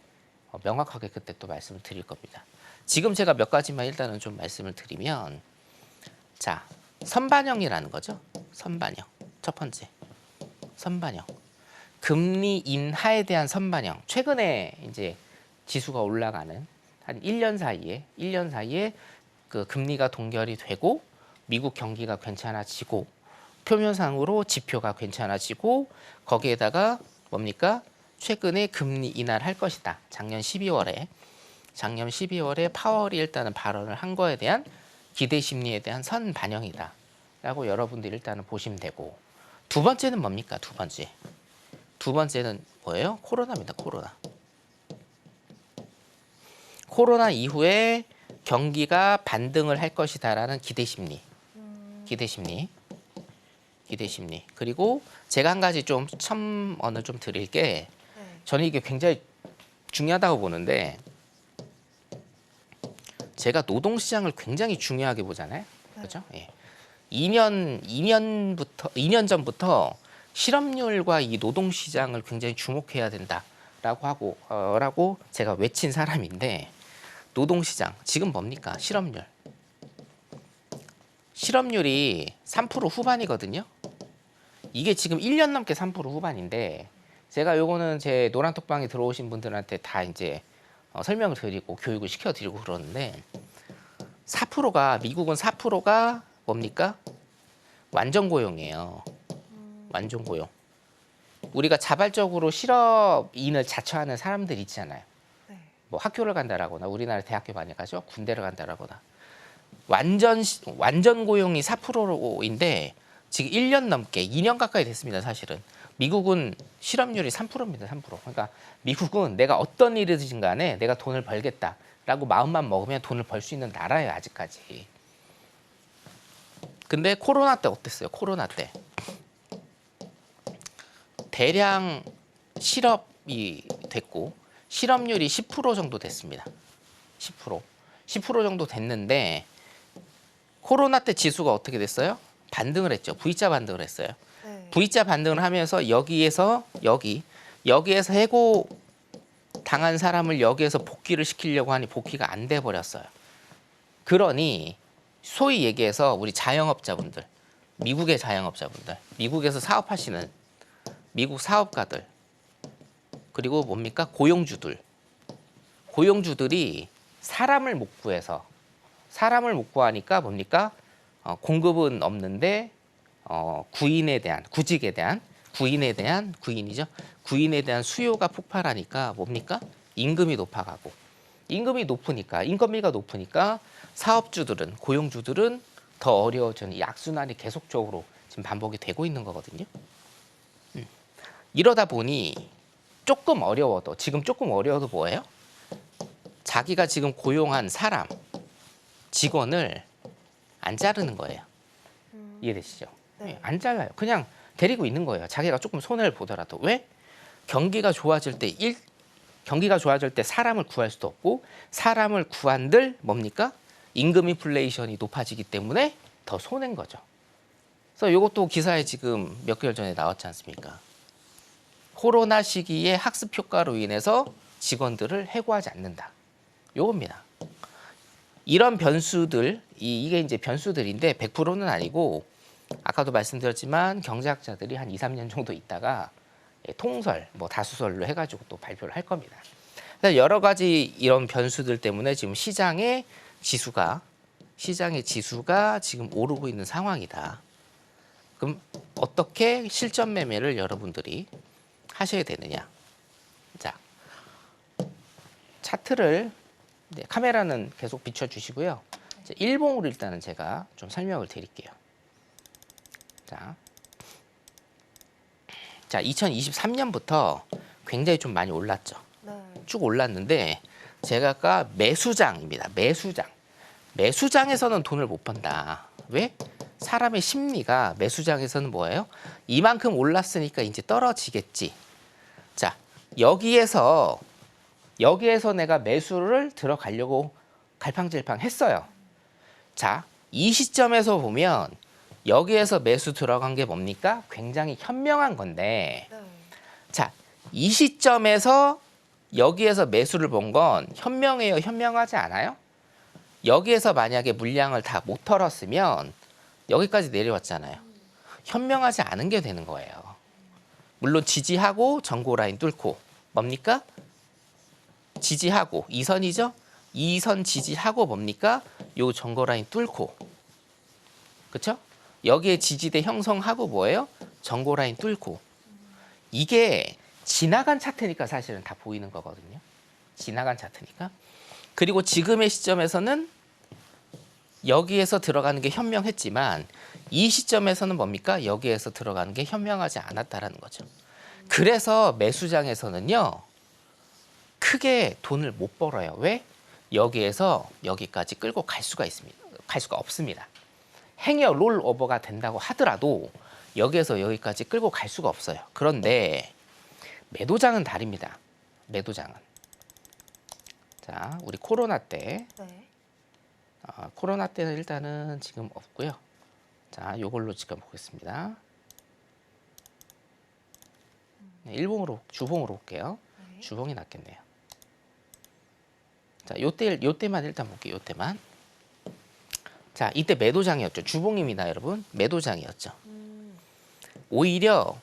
명확하게 그때 또 말씀을 드릴 겁니다. 지금 제가 몇 가지만 일단은 좀 말씀을 드리면 자, 선반영이라는 거죠. 선반영. 첫 번째. 선반영. 금리 인하에 대한 선반영. 최근에 이제 지수가 올라가는 한 1년 사이에 그 금리가 동결이 되고 미국 경기가 괜찮아지고 표면상으로 지표가 괜찮아지고 거기에다가 뭡니까? 최근에 금리 인하를 할 것이다. 작년 12월에 파월이 일단은 발언을 한 거에 대한 기대 심리에 대한 선반영이다. 라고 여러분들이 일단은 보시면 되고 두 번째는 뭡니까? 두 번째는 뭐예요? 코로나입니다. 코로나 이후에 경기가 반등을 할 것이다라는 기대 심리. 그리고 제가 한 가지 좀 첨언을 좀 드릴게 저는 이게 굉장히 중요하다고 보는데 제가 노동시장을 굉장히 중요하게 보잖아요. 그렇죠? 예. 2년 전부터 실업률과 이 노동시장을 굉장히 주목해야 된다라고 라고 제가 외친 사람인데 노동시장 지금 뭡니까? 실업률이 3% 후반이거든요. 이게 지금 1년 넘게 3% 후반인데 제가 요거는 제 노란톡방에 들어오신 분들한테 다 이제 설명을 드리고 교육을 시켜드리고 그러는데 미국은 4%가 뭡니까? 완전 고용이에요. 완전 고용. 우리가 자발적으로 실업인을 자처하는 사람들 있잖아요. 뭐 학교를 간다라거나 우리나라 대학교 많이 가죠. 군대를 간다라거나. 완전 고용이 4%인데 지금 1년 넘게 2년 가까이 됐습니다. 사실은. 미국은 실업률이 3%입니다. 3%. 그러니까 미국은 내가 어떤 일이든 간에 내가 돈을 벌겠다라고 마음만 먹으면 돈을 벌 수 있는 나라예요. 아직까지. 근데 코로나 때 어땠어요? 코로나 때. 대량 실업이 됐고 실업률이 10% 정도 됐습니다. 10% 정도 됐는데 코로나 때 지수가 어떻게 됐어요? 반등을 했죠. V자 반등을 했어요. V자 반등을 하면서 여기에서 해고 당한 사람을 여기에서 복귀를 시키려고 하니 복귀가 안 돼 버렸어요. 그러니 소위 얘기해서 우리 자영업자분들, 미국의 자영업자분들, 미국에서 사업하시는 미국 사업가들, 그리고 뭡니까? 고용주들이 사람을 못 구하니까 뭡니까? 공급은 없는데 구인에 대한 수요가 폭발하니까 뭡니까? 인건비가 높으니까 사업주들은 고용주들은 더 어려워지는 이 악순환이 계속적으로 지금 반복이 되고 있는 거거든요. 이러다 보니 지금 조금 어려워도 뭐예요? 자기가 지금 고용한 사람, 직원을 안 자르는 거예요. 이해되시죠? 네. 안 잘라요. 그냥 데리고 있는 거예요. 자기가 조금 손해를 보더라도. 왜? 경기가 좋아질 때 사람을 구할 수도 없고 사람을 구한들 뭡니까? 임금 인플레이션이 높아지기 때문에 더 손해인 거죠. 그래서 이것도 기사에 지금 몇 개월 전에 나왔지 않습니까? 코로나 시기에 학습 효과로 인해서 직원들을 해고하지 않는다. 요겁니다. 이런 변수들, 이게 이제 변수들인데 100%는 아니고 아까도 말씀드렸지만 경제학자들이 한 2, 3년 정도 있다가 통설, 뭐 다수설로 해가지고 또 발표를 할 겁니다. 여러 가지 이런 변수들 때문에 지금 시장의 지수가 지금 오르고 있는 상황이다. 그럼 어떻게 실전 매매를 여러분들이 하셔야 되느냐? 자, 차트를 카메라는 계속 비춰주시고요. 일봉으로 일단은 제가 좀 설명을 드릴게요. 자, 2023년부터 굉장히 좀 많이 올랐죠. 네. 쭉 올랐는데 제가 아까 매수장입니다. 매수장에서는 돈을 못 번다. 왜? 사람의 심리가 매수장에서는 뭐예요? 이만큼 올랐으니까 이제 떨어지겠지. 자, 여기에서 내가 매수를 들어가려고 갈팡질팡 했어요. 자, 이 시점에서 보면 여기에서 매수 들어간 게 뭡니까? 굉장히 현명한 건데, 네. 자, 이 시점에서 여기에서 매수를 본 건 현명해요? 현명하지 않아요? 여기에서 만약에 물량을 다 못 털었으면 여기까지 내려왔잖아요. 현명하지 않은 게 되는 거예요. 물론 지지하고 전고 라인 뚫고 뭡니까? 지지하고 2선이죠? 2선 지지하고 뭡니까? 요 전고 라인 뚫고, 그렇죠? 여기에 지지대 형성하고 뭐예요? 전고 라인 뚫고. 이게 지나간 차트니까 사실은 다 보이는 거거든요. 지나간 차트니까. 그리고 지금의 시점에서는 여기에서 들어가는 게 현명했지만 이 시점에서는 뭡니까? 여기에서 들어가는 게 현명하지 않았다라는 거죠. 그래서 매수장에서는요, 크게 돈을 못 벌어요. 왜? 여기에서 여기까지 끌고 갈 수가 없습니다. 행여 롤오버가 된다고 하더라도 여기에서 여기까지 끌고 갈 수가 없어요. 그런데 매도장은 다릅니다. 매도장은. 자, 우리 코로나 때. 네. 코로나 때는 일단은 지금 없고요. 자, 요걸로 지금 보겠습니다. 네, 일봉으로, 주봉으로 볼게요. 네. 주봉이 낫겠네요. 자, 요때만 일단 볼게요. 요때만. 자, 이때 매도장이었죠. 주봉입니다, 여러분. 매도장이었죠. 오히려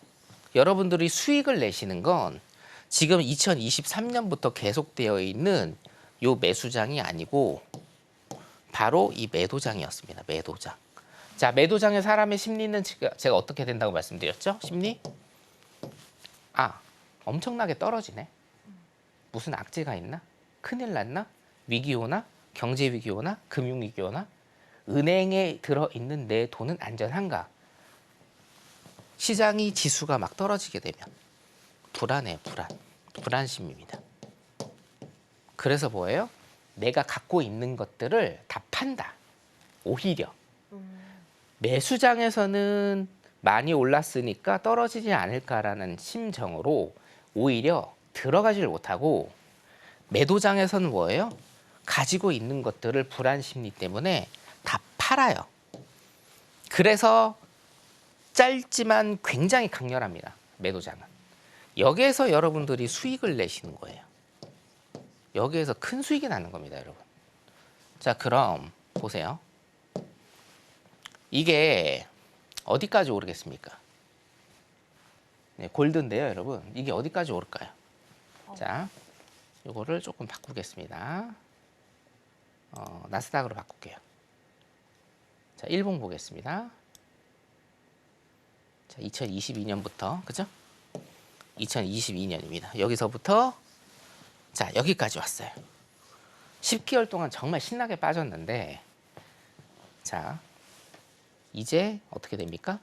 여러분들이 수익을 내시는 건 지금 2023년부터 계속되어 있는 요 매수장이 아니고 바로 이 매도장이었습니다. 매도장. 자, 매도장의 사람의 심리는 제가 어떻게 된다고 말씀드렸죠? 심리? 엄청나게 떨어지네. 무슨 악재가 있나? 큰일 났나? 위기 오나? 경제 위기 오나? 금융 위기 오나? 은행에 들어있는 내 돈은 안전한가? 시장이 지수가 막 떨어지게 되면 불안해요. 불안심입니다. 그래서 뭐예요? 내가 갖고 있는 것들을 다 판다. 오히려. 매수장에서는 많이 올랐으니까 떨어지지 않을까라는 심정으로 오히려 들어가지를 못하고, 매도장에서는 뭐예요? 가지고 있는 것들을 불안 심리 때문에 다 팔아요. 그래서 짧지만 굉장히 강렬합니다. 매도장은. 여기에서 여러분들이 수익을 내시는 거예요. 여기에서 큰 수익이 나는 겁니다, 여러분. 자, 그럼 보세요. 이게 어디까지 오르겠습니까? 네, 골드인데요, 여러분. 이게 어디까지 오를까요? 자, 요거를 조금 바꾸겠습니다. 나스닥으로 바꿀게요. 자, 일봉 보겠습니다. 자, 2022년부터, 그죠? 2022년입니다. 여기서부터 자, 여기까지 왔어요. 10개월 동안 정말 신나게 빠졌는데, 자, 이제 어떻게 됩니까?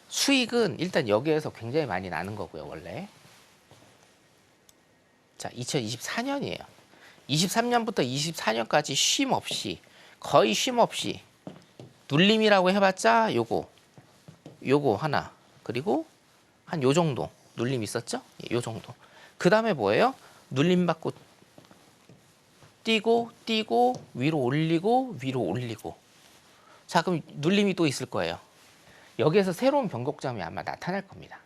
수익은 일단 여기에서 굉장히 많이 나는 거고요, 원래. 자, 2024년이에요. 23년부터 24년까지 쉼 없이, 거의 쉼 없이 눌림이라고 해봤자 요거 하나, 그리고 한 요 정도 눌림 있었죠? 요 정도. 그 다음에 뭐예요? 눌림 받고 뛰고 위로 올리고. 자, 그럼 눌림이 또 있을 거예요. 여기에서 새로운 변곡점이 아마 나타날 겁니다.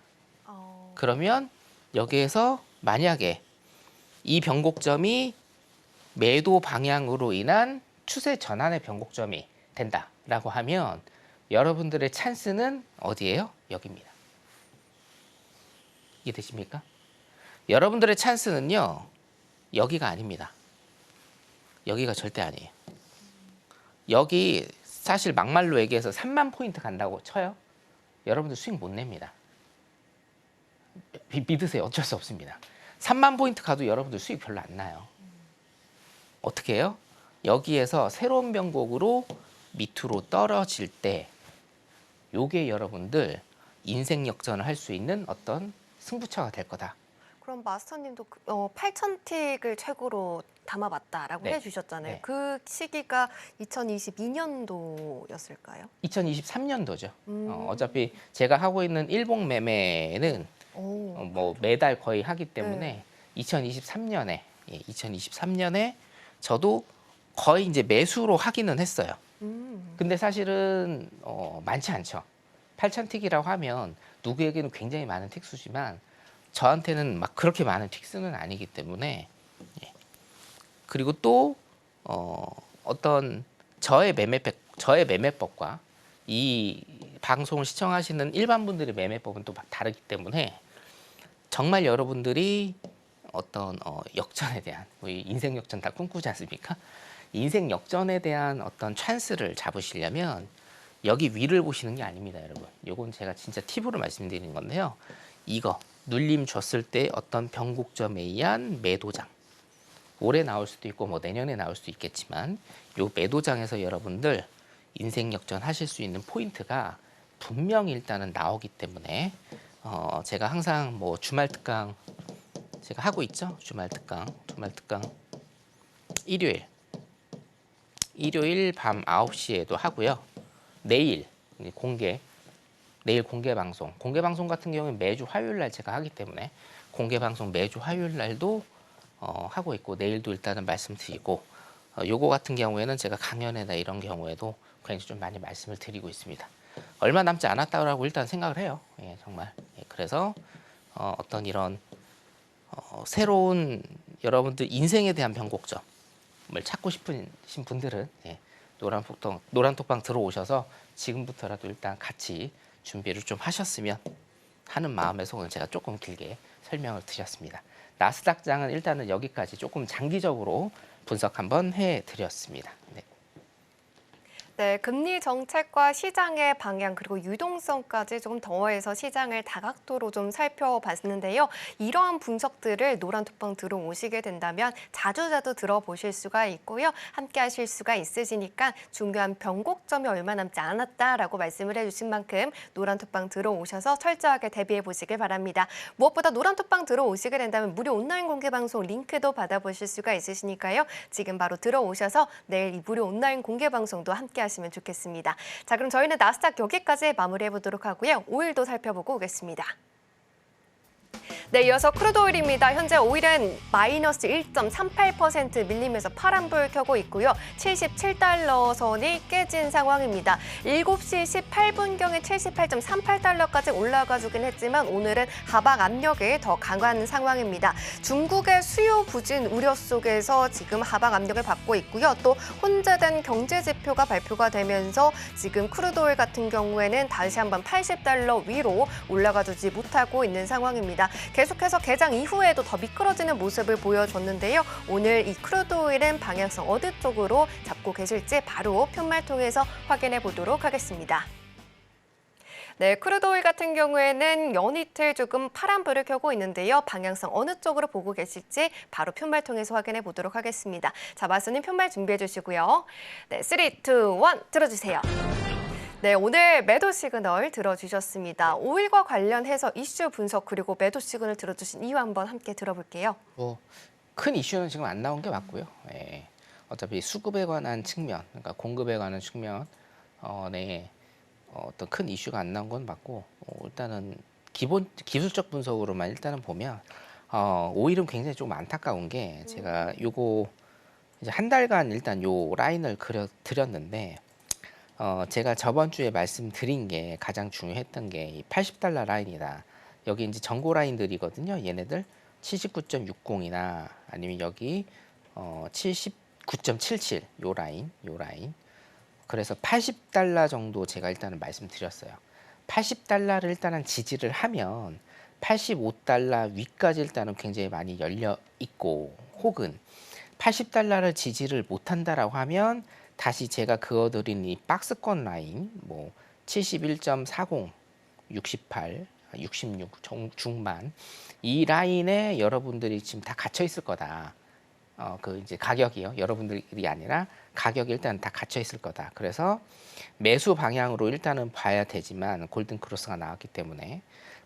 그러면 여기에서 만약에 이 변곡점이 매도 방향으로 인한 추세 전환의 변곡점이 된다라고 하면 여러분들의 찬스는 어디예요? 여기입니다. 이해되십니까? 여러분들의 찬스는요. 여기가 아닙니다. 여기가 절대 아니에요. 여기 사실 막말로 얘기해서 3만 포인트 간다고 쳐요. 여러분들 수익 못 냅니다. 믿으세요. 어쩔 수 없습니다. 3만 포인트 가도 여러분들 수익 별로 안 나요. 어떻게 해요? 여기에서 새로운 변곡으로 밑으로 떨어질 때 요게 여러분들 인생 역전을 할 수 있는 어떤 승부처가 될 거다. 그럼 마스터님도 8,000틱을 최고로 담아봤다라고 네. 해주셨잖아요. 네. 그 시기가 2022년도였을까요? 2023년도죠. 어차피 제가 하고 있는 일봉 매매는 뭐 매달 거의 하기 때문에 2023년에 2023년에 저도 거의 이제 매수로 하기는 했어요. 근데 사실은 많지 않죠. 8,000틱이라고 하면 누구에게는 굉장히 많은 틱수지만 저한테는 막 그렇게 많은 틱수는 아니기 때문에 그리고 또 어떤 저의 매매법과 이 방송을 시청하시는 일반 분들의 매매법은 또 다르기 때문에 정말 여러분들이 어떤 역전에 대한 인생 역전 다 꿈꾸지 않습니까? 인생 역전에 대한 어떤 찬스를 잡으시려면 여기 위를 보시는 게 아닙니다, 여러분. 요건 제가 진짜 팁으로 말씀드리는 건데요. 이거 눌림 줬을 때 어떤 변곡점에 의한 매도장. 올해 나올 수도 있고 뭐 내년에 나올 수도 있겠지만 요 매도장에서 여러분들 인생 역전 하실 수 있는 포인트가 분명히 일단은 나오기 때문에 제가 항상 뭐 주말 특강 제가 하고 있죠. 주말 특강 일요일 밤 9시에도 하고요. 내일 공개 방송 같은 경우는 매주 화요일 날 제가 하기 때문에 공개 방송 매주 화요일 날도 하고 있고 내일도 일단은 말씀드리고 요거 같은 경우에는 제가 강연회나 이런 경우에도 굉장히 좀 많이 말씀을 드리고 있습니다. 얼마 남지 않았다고 일단 생각을 해요. 예, 정말. 예, 그래서 어떤 이런 새로운 여러분들 인생에 대한 변곡점을 찾고 싶으신 분들은 노란톡방 들어오셔서 지금부터라도 일단 같이 준비를 좀 하셨으면 하는 마음에서 오늘 제가 조금 길게 설명을 드렸습니다. 나스닥장은 일단은 여기까지 조금 장기적으로 분석 한번 해드렸습니다. 네. 네, 금리 정책과 시장의 방향 그리고 유동성까지 조금 더해서 시장을 다각도로 좀 살펴봤는데요. 이러한 분석들을 노란톡방 들어오시게 된다면 자주자주 들어보실 수가 있고요. 함께 하실 수가 있으시니까 중요한 변곡점이 얼마 남지 않았다라고 말씀을 해주신 만큼 노란톡방 들어오셔서 철저하게 대비해 보시길 바랍니다. 무엇보다 노란톡방 들어오시게 된다면 무료 온라인 공개 방송 링크도 받아보실 수가 있으시니까요. 지금 바로 들어오셔서 내일 이 무료 온라인 공개 방송도 함께 하시면 좋겠습니다. 자, 그럼 저희는 나스닥 여기까지 마무리해 보도록 하고요. 오일도 살펴보고 오겠습니다. 네, 이어서 크루드오일입니다. 현재 오일은 마이너스 1.38% 밀리면서 파란불 켜고 있고요. 77달러 선이 깨진 상황입니다. 7시 18분경에 78.38달러까지 올라가 주긴 했지만 오늘은 하방 압력이 더 강한 상황입니다. 중국의 수요 부진 우려 속에서 지금 하방 압력을 받고 있고요. 또 혼재된 경제 지표가 발표가 되면서 지금 크루드오일 같은 경우에는 다시 한번 80달러 위로 올라가 주지 못하고 있는 상황입니다. 계속해서 개장 이후에도 더 미끄러지는 모습을 보여줬는데요. 오늘 이 크루드오일은 방향성 어느 쪽으로 잡고 계실지 바로 편말 통해서 확인해 보도록 하겠습니다. 네, 크루드오일 같은 경우에는 연이틀 조금 파란불을 켜고 있는데요. 방향성 어느 쪽으로 보고 계실지 바로 편말 통해서 확인해 보도록 하겠습니다. 자, 마스님 편말 준비해 주시고요. 네, 3, 2, 1 들어주세요. 네, 오늘 매도 시그널 들어주셨습니다. 오일과 관련해서 이슈 분석 그리고 매도 시그널 들어주신 이유 한번 함께 들어볼게요. 큰 이슈는 지금 안 나온 게 맞고요. 예, 어차피 수급에 관한 측면, 그러니까 공급에 관한 측면, 어떤 큰 이슈가 안 나온 건 맞고 일단은 기술적 분석으로만 일단은 보면 오일은 굉장히 좀 안타까운 게 제가 요거 이제 한 달간 일단 요 라인을 그려드렸는데. 제가 저번 주에 말씀드린 게 가장 중요했던 게 이 80달러 라인이다. 여기 이제 전고 라인들이거든요. 얘네들 79.60이나 아니면 여기 79.77 요 라인. 그래서 80달러 정도 제가 일단은 말씀드렸어요. 80달러를 일단은 지지를 하면 85달러 위까지 일단은 굉장히 많이 열려 있고, 혹은 80달러를 지지를 못한다라고 하면 다시 제가 그어드린 이 박스권 라인 뭐 71.40, 68, 66 중반 이 라인에 여러분들이 지금 다 갇혀 있을 거다. 그 이제 가격이요. 여러분들이 아니라 가격이 일단 다 갇혀 있을 거다. 그래서 매수 방향으로 일단은 봐야 되지만 골든 크로스가 나왔기 때문에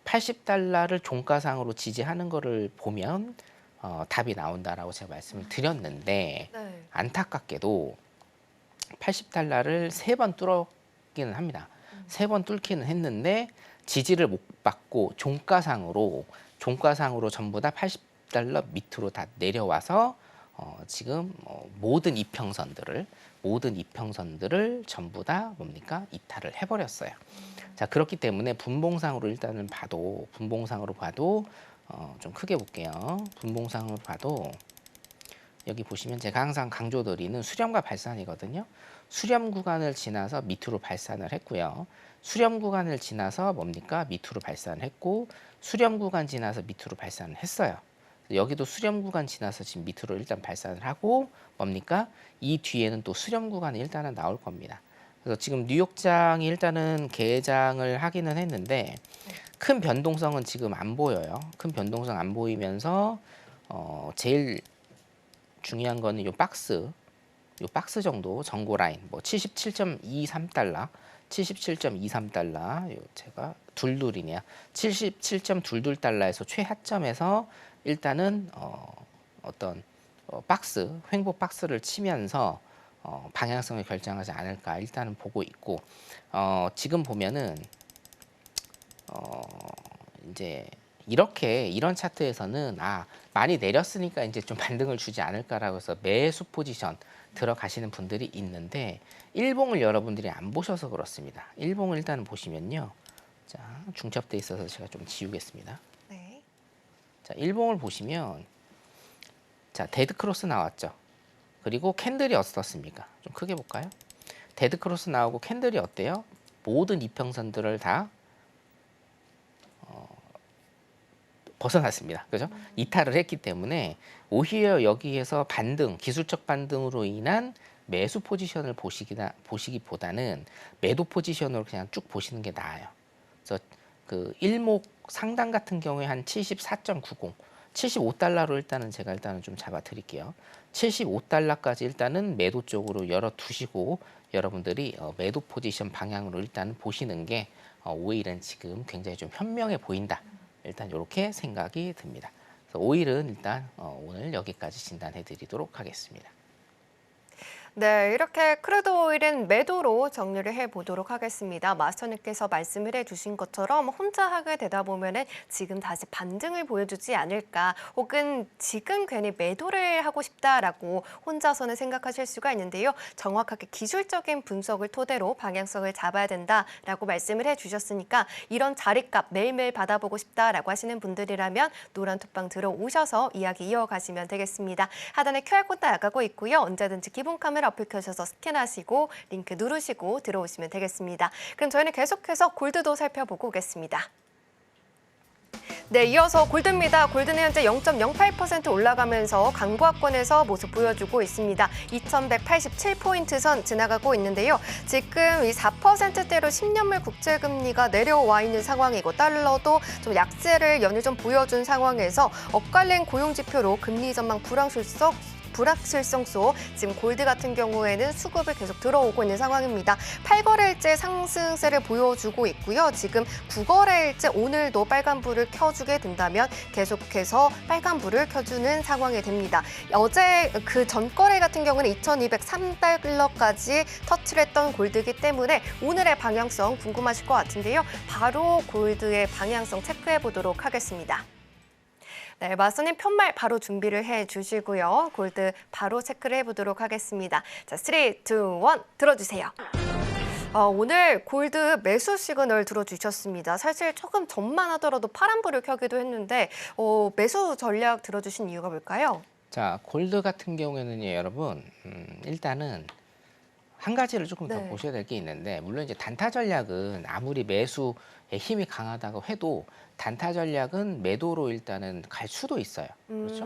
80달러를 종가상으로 지지하는 거를 보면 답이 나온다라고 제가 말씀을 드렸는데, 네. 안타깝게도 80달러를 3번 뚫었기는 합니다. 3번 뚫기는 했는데 지지를 못 받고 종가상으로 전부 다 80달러 밑으로 다 내려와서 지금 모든 이평선들을 전부 다 뭡니까? 이탈을 해버렸어요. 자, 그렇기 때문에 분봉상으로 일단은 봐도 좀 크게 볼게요. 분봉상으로 봐도 여기 보시면 제가 항상 강조드리는 수렴과 발산이거든요. 수렴 구간을 지나서 밑으로 발산을 했고요. 수렴 구간을 지나서 뭡니까? 밑으로 발산을 했고, 수렴 구간 지나서 밑으로 발산을 했어요. 여기도 수렴 구간 지나서 지금 밑으로 일단 발산을 하고, 뭡니까? 이 뒤에는 또 수렴 구간이 일단은 나올 겁니다. 그래서 지금 뉴욕장이 일단은 개장을 하기는 했는데 큰 변동성은 지금 안 보여요. 큰 변동성 안 보이면서 제일 중요한 거는 요 박스 정도 전고 라인 뭐 77.23달러, 77.23달러, 요 제가 둘둘이네요. 77.22달러에서 최하점에서 일단은 어떤 박스, 횡보 박스를 치면서 방향성을 결정하지 않을까 일단은 보고 있고, 지금 보면은 이제 이런 차트에서는 많이 내렸으니까 이제 좀 반등을 주지 않을까라고 해서 매수 포지션 들어가시는 분들이 있는데, 일봉을 여러분들이 안 보셔서 그렇습니다. 일봉을 일단 보시면요. 자, 중첩돼 있어서 제가 좀 지우겠습니다. 네. 자, 일봉을 보시면 자, 데드 크로스 나왔죠. 그리고 캔들이 어떻습니까? 좀 크게 볼까요? 데드 크로스 나오고 캔들이 어때요? 모든 이평선들을 다 벗어났습니다. 그죠? 이탈을 했기 때문에 오히려 여기에서 반등, 기술적 반등으로 인한 매수 포지션을 보시기보다는 매도 포지션으로 그냥 쭉 보시는 게 나아요. 그래서 그 일목 상단 같은 경우에 한 74.90, 75달러로 일단은 제가 좀 잡아 드릴게요. 75달러까지 일단은 매도 쪽으로 열어 두시고 여러분들이 매도 포지션 방향으로 일단 보시는 게 오일은 지금 굉장히 좀 현명해 보인다. 일단 이렇게 생각이 듭니다. 그래서 오일은 일단 오늘 여기까지 진단해 드리도록 하겠습니다. 네, 이렇게 크루드 오일은 매도로 정리를 해보도록 하겠습니다. 마스터님께서 말씀을 해주신 것처럼 혼자 하게 되다 보면은 지금 다시 반등을 보여주지 않을까, 혹은 지금 괜히 매도를 하고 싶다라고 혼자서는 생각하실 수가 있는데요. 정확하게 기술적인 분석을 토대로 방향성을 잡아야 된다라고 말씀을 해주셨으니까 이런 자리값 매일매일 받아보고 싶다라고 하시는 분들이라면 노란 톡방 들어오셔서 이야기 이어가시면 되겠습니다. 하단에 QR코드 나가고 있고요. 언제든지 기본 카메라 어플 켜셔서 스캔하시고 링크 누르시고 들어오시면 되겠습니다. 그럼 저희는 계속해서 골드도 살펴보고 오겠습니다. 네, 이어서 골드입니다. 골드는 현재 0.08% 올라가면서 강보합권에서 모습 보여주고 있습니다. 2187포인트 선 지나가고 있는데요. 지금 이 4%대로 10년물 국채금리가 내려와 있는 상황이고, 달러도 좀 약세를 연일 좀 보여준 상황에서 엇갈린 고용지표로 금리 전망 불확실성소, 지금 골드 같은 경우에는 수급을 계속 들어오고 있는 상황입니다. 8거래일째 상승세를 보여주고 있고요. 지금 9거래일째 오늘도 빨간불을 켜주게 된다면 계속해서 빨간불을 켜주는 상황이 됩니다. 어제 그 전거래 같은 경우는 2203달러까지 터치를 했던 골드이기 때문에 오늘의 방향성 궁금하실 것 같은데요. 바로 골드의 방향성 체크해 보도록 하겠습니다. 네, 마스터님 편말 바로 준비를 해주시고요. 골드 바로 체크를 해보도록 하겠습니다. 자, 3, 2, 1 들어주세요. 오늘 골드 매수 시그널 들어주셨습니다. 사실 조금 전만 하더라도 파란불을 켜기도 했는데 매수 전략 들어주신 이유가 뭘까요? 자, 골드 같은 경우에는요, 여러분, 일단은 한 가지를 조금 더 네. 보셔야 될 게 있는데, 물론 이제 단타 전략은 아무리 매수의 힘이 강하다고 해도 단타 전략은 매도로 일단은 갈 수도 있어요. 그렇죠?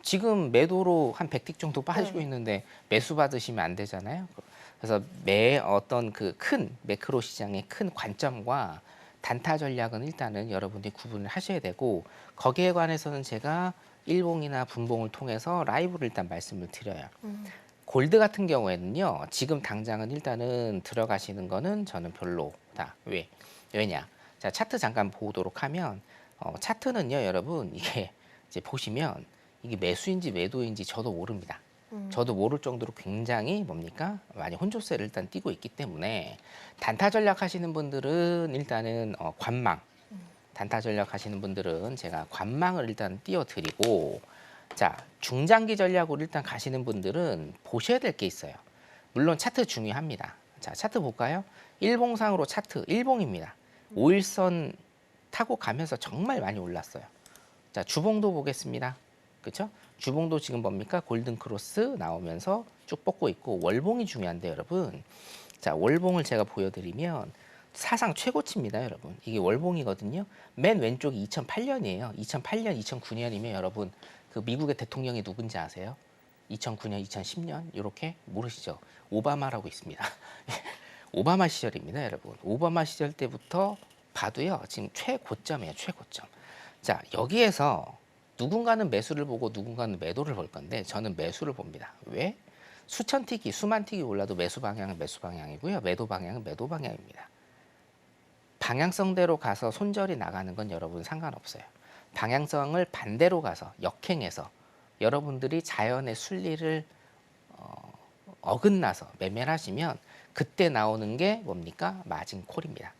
지금 매도로 한 100틱 정도 빠지고 네. 있는데 매수 받으시면 안 되잖아요. 그래서 어떤 그 큰 매크로 시장의 큰 관점과 단타 전략은 일단은 여러분들이 구분을 하셔야 되고, 거기에 관해서는 제가 일봉이나 분봉을 통해서 라이브를 일단 말씀을 드려요. 골드 같은 경우에는요, 지금 당장은 일단은 들어가시는 거는 저는 별로다. 왜냐? 자, 차트 잠깐 보도록 하면, 차트는요, 여러분, 이게 이제 보시면 이게 매수인지 매도인지 저도 모릅니다. 저도 모를 정도로 굉장히 뭡니까? 많이 혼조세를 일단 띄고 있기 때문에 단타 전략 하시는 분들은 일단은 관망. 단타 전략 하시는 분들은 제가 관망을 일단 띄워드리고, 자, 중장기 전략으로 일단 가시는 분들은 보셔야 될 게 있어요. 물론 차트 중요합니다. 자, 차트 볼까요? 일봉상으로 차트, 일봉입니다. 5일선 타고 가면서 정말 많이 올랐어요. 자, 주봉도 보겠습니다. 그렇죠? 주봉도 지금 뭡니까? 골든 크로스 나오면서 쭉 뻗고 있고, 월봉이 중요한데 여러분. 자, 월봉을 제가 보여드리면 사상 최고치입니다, 여러분. 이게 월봉이거든요. 맨 왼쪽이 2008년이에요. 2008년, 2009년이면 여러분 그 미국의 대통령이 누군지 아세요? 2009년, 2010년 이렇게 모르시죠? 오바마라고 있습니다. 오바마 시절입니다, 여러분. 오바마 시절 때부터 봐도요, 지금 최고점이에요, 최고점. 자, 여기에서 누군가는 매수를 보고 누군가는 매도를 볼 건데 저는 매수를 봅니다. 왜? 수천 틱이, 수만 틱이 올라도 매수 방향은 매수 방향이고요. 매도 방향은 매도 방향입니다. 방향성대로 가서 손절이 나가는 건 여러분 상관없어요. 방향성을 반대로 가서 역행해서 여러분들이 자연의 순리를 어긋나서 매매를 하시면 그때 나오는 게 뭡니까? 마진 콜입니다.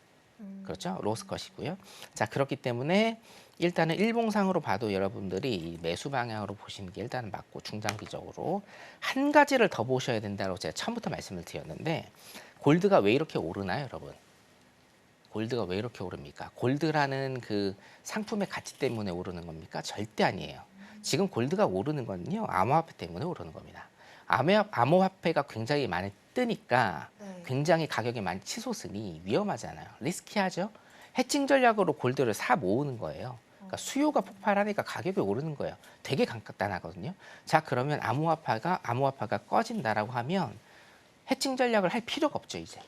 그렇죠? 로스컷이고요. 자, 그렇기 때문에 일단은 일봉상으로 봐도 여러분들이 이 매수 방향으로 보시는 게 일단은 맞고, 중장기적으로 한 가지를 더 보셔야 된다고 제가 처음부터 말씀을 드렸는데, 골드가 왜 이렇게 오르나요, 여러분? 골드가 왜 이렇게 오릅니까? 골드라는 그 상품의 가치 때문에 오르는 겁니까? 절대 아니에요. 지금 골드가 오르는 거는요, 암호화폐 때문에 오르는 겁니다. 암호화폐가 굉장히 많이 뜨니까 굉장히 가격이 많이 치솟으니 위험하잖아요. 리스키하죠. 해칭 전략으로 골드를 사 모으는 거예요. 그러니까 수요가 폭발하니까 가격이 오르는 거예요. 되게 간단하거든요. 자, 그러면 암호화폐가 꺼진다라고 하면 해칭 전략을 할 필요가 없죠, 이제.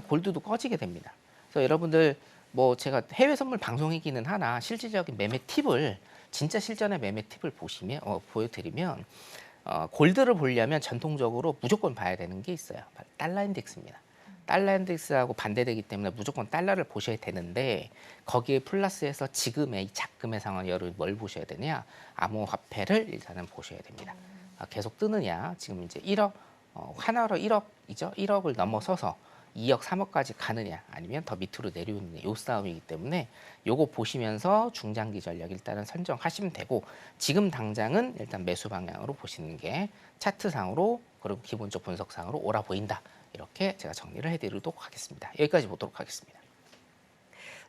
골드도 꺼지게 됩니다. 그래서 여러분들 뭐 제가 해외 선물 방송이기는 하나 실질적인 매매 팁을, 진짜 실전의 매매 팁을 보여드리면, 골드를 보려면 전통적으로 무조건 봐야 되는 게 있어요. 달러 인덱스입니다. 달러 인덱스하고 반대되기 때문에 무조건 달러를 보셔야 되는데, 거기에 플러스해서 지금의 이 작금의 상황, 여러분 뭘 보셔야 되냐? 암호화폐를 일단은 보셔야 됩니다. 계속 뜨느냐? 지금 이제 1억, 하나로 1억이죠. 1억을 넘어서서 2억, 3억까지 가느냐, 아니면 더 밑으로 내려오느냐, 요 싸움이기 때문에 요거 보시면서 중장기 전략 일단은 선정하시면 되고, 지금 당장은 일단 매수 방향으로 보시는 게 차트상으로 그리고 기본적 분석상으로 옳아 보인다. 이렇게 제가 정리를 해드리도록 하겠습니다. 여기까지 보도록 하겠습니다.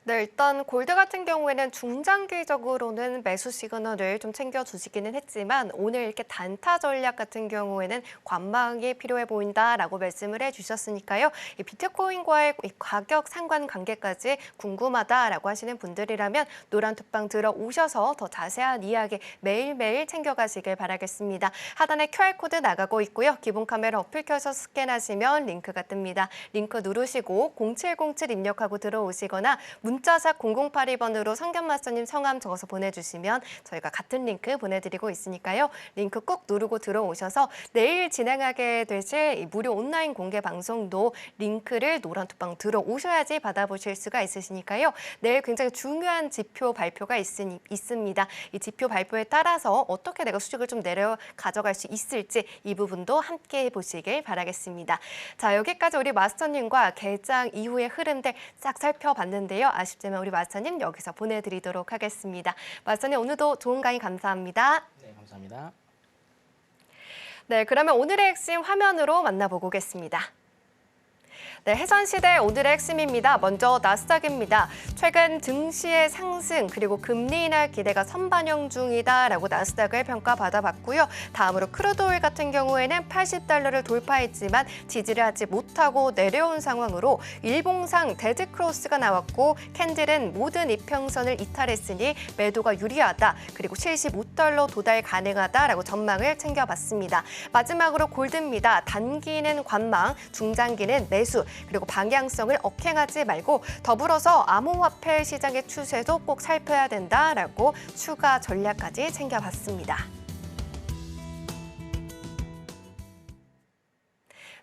네, 일단 골드 같은 경우에는 중장기적으로는 매수 시그널을 좀 챙겨주시기는 했지만 오늘 이렇게 단타 전략 같은 경우에는 관망이 필요해 보인다라고 말씀을 해주셨으니까요. 이 비트코인과의 이 가격 상관관계까지 궁금하다라고 하시는 분들이라면 노란톡방 들어오셔서 더 자세한 이야기 매일매일 챙겨가시길 바라겠습니다. 하단에 QR코드 나가고 있고요. 기본 카메라 어플 켜서 스캔하시면 링크가 뜹니다. 링크 누르시고 0707 입력하고 들어오시거나 문자샵 0082번으로 성견마스터님 성함 적어서 보내주시면 저희가 같은 링크 보내드리고 있으니까요. 링크 꾹 누르고 들어오셔서 내일 진행하게 되실 이 무료 온라인 공개 방송도 링크를 노란톡방 들어오셔야지 받아보실 수가 있으시니까요. 내일 굉장히 중요한 지표 발표가 있습니다. 이 지표 발표에 따라서 어떻게 내가 수익을 좀 내려 가져갈 수 있을지 이 부분도 함께 해보시길 바라겠습니다. 자, 여기까지 우리 마스터님과 개장 이후의 흐름들 싹 살펴봤는데요. 아쉽지만 우리 마스터님 여기서 보내드리도록 하겠습니다. 마스터님 오늘도 좋은 강의 감사합니다. 네, 감사합니다. 네, 그러면 오늘의 핵심 화면으로 만나보고 오겠습니다. 네, 해선시대 오늘의 핵심입니다. 먼저 나스닥입니다. 최근 증시의 상승 그리고 금리 인하 기대가 선반영 중이다라고 나스닥을 평가받아봤고요. 다음으로 크루드오일 같은 경우에는 80달러를 돌파했지만 지지를 하지 못하고 내려온 상황으로 일봉상 데드크로스가 나왔고 캔들은 모든 이평선을 이탈했으니 매도가 유리하다. 그리고 75달러 도달 가능하다라고 전망을 챙겨봤습니다. 마지막으로 골드입니다. 단기는 관망, 중장기는 매수, 그리고 방향성을 억행하지 말고 더불어서 암호화폐 시장의 추세도 꼭 살펴야 된다라고 추가 전략까지 챙겨봤습니다.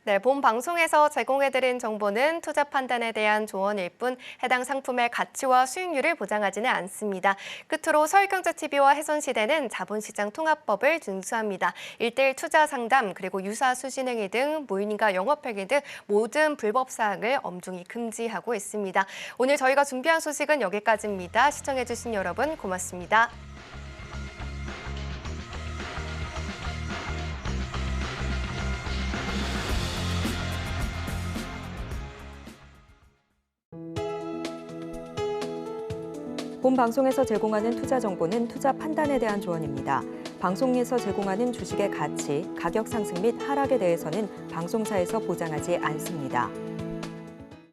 네, 본 방송에서 제공해드린 정보는 투자 판단에 대한 조언일 뿐 해당 상품의 가치와 수익률을 보장하지는 않습니다. 끝으로 서울경제TV와 해선시대는 자본시장 통합법을 준수합니다. 1:1 투자 상담 그리고 유사 수신행위 등 무인인가 영업행위 등 모든 불법 사항을 엄중히 금지하고 있습니다. 오늘 저희가 준비한 소식은 여기까지입니다. 시청해주신 여러분 고맙습니다. 본 방송에서 제공하는 투자 정보는 투자 판단에 대한 조언입니다. 방송에서 제공하는 주식의 가치, 가격 상승 및 하락에 대해서는 방송사에서 보장하지 않습니다.